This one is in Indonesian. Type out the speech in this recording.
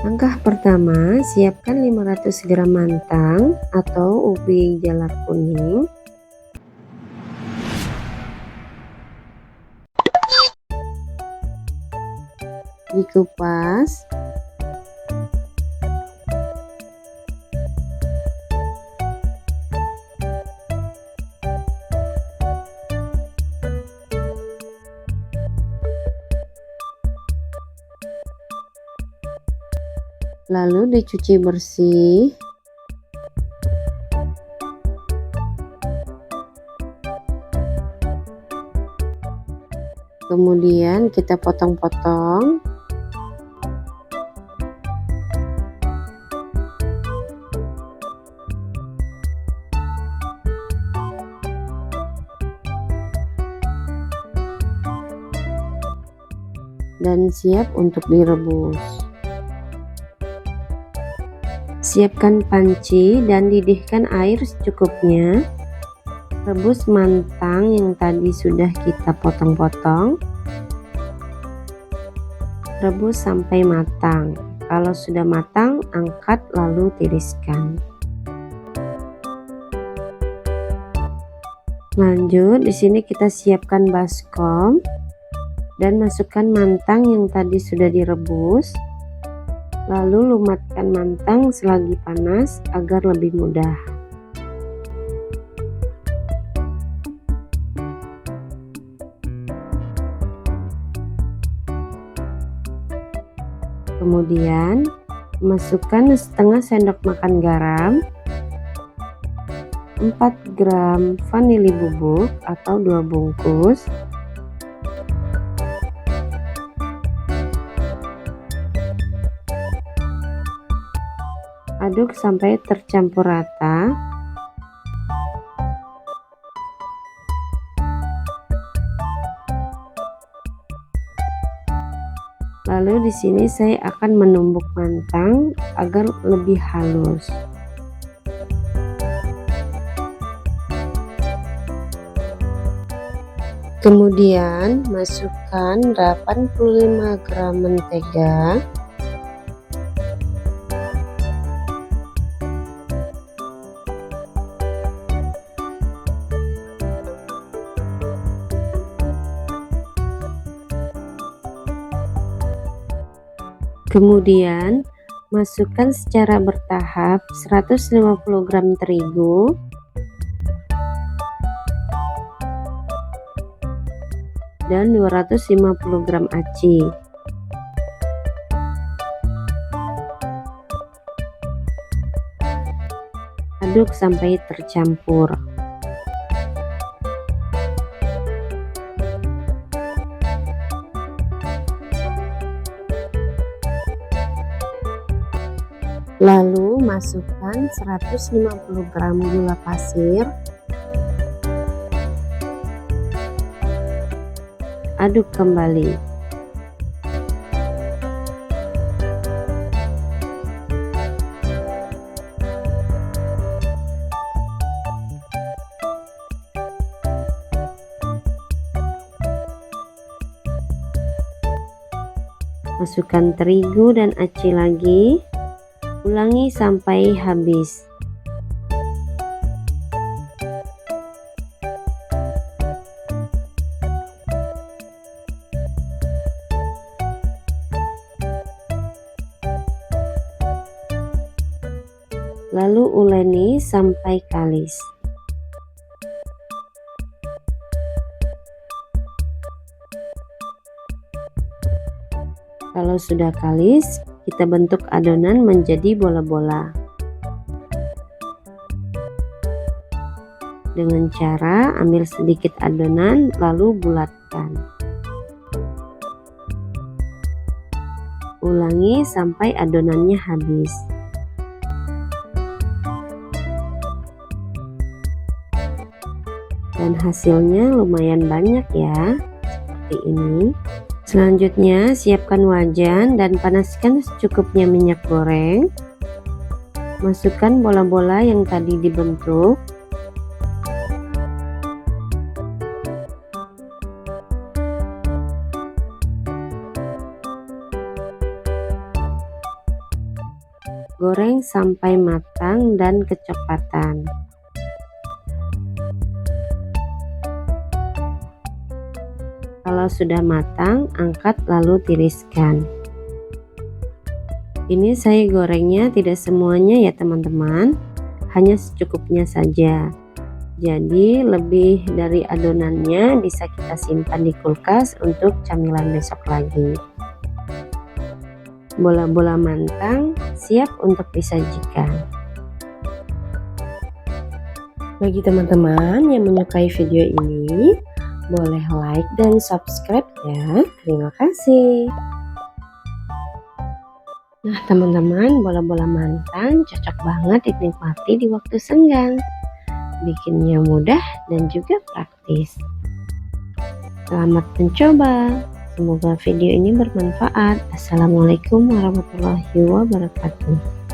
Langkah pertama, siapkan 500 gram mantang atau ubi jalar kuning. Dikupas. Lalu dicuci bersih. Kemudian kita potong-potong. Dan siap untuk direbus. Siapkan panci dan didihkan air secukupnya. Rebus mantang yang tadi sudah kita potong-potong. Rebus sampai matang. Kalau sudah matang, angkat lalu tiriskan. Lanjut, di sini kita siapkan baskom dan masukkan mantang yang tadi sudah direbus. Lalu lumatkan mantang selagi panas agar lebih mudah. Kemudian masukkan setengah sendok makan garam, 4 gram vanili bubuk atau 2 bungkus, aduk sampai tercampur rata. Lalu di sini saya akan menumbuk mantang agar lebih halus. Kemudian masukkan 85 gram mentega. Kemudian masukkan secara bertahap 150 gram terigu, dan 250 gram aci. Aduk sampai tercampur. Lalu masukkan 150 gram gula pasir. Aduk kembali. Masukkan terigu dan aci lagi. Ulangi sampai habis. Lalu uleni sampai kalis. Kalau sudah kalis, kita bentuk adonan menjadi bola-bola. Dengan cara ambil sedikit adonan lalu bulatkan. Ulangi sampai adonannya habis. Dan hasilnya lumayan banyak ya, seperti ini. Selanjutnya siapkan wajan dan panaskan secukupnya minyak goreng. Masukkan bola-bola yang tadi dibentuk. Goreng sampai matang dan kecoklatan. Kalau sudah matang, angkat lalu tiriskan. Ini saya gorengnya tidak semuanya ya teman-teman, hanya secukupnya saja. Jadi lebih dari adonannya bisa kita simpan di kulkas untuk camilan besok lagi. Bola-bola mantang siap untuk disajikan. Bagi teman-teman yang menyukai video ini, boleh like dan subscribe ya. Terima kasih. Nah teman-teman, bola-bola mantang cocok banget dinikmati di waktu senggang. Bikinnya mudah dan juga praktis. Selamat mencoba. Semoga video ini bermanfaat. Assalamualaikum warahmatullahi wabarakatuh.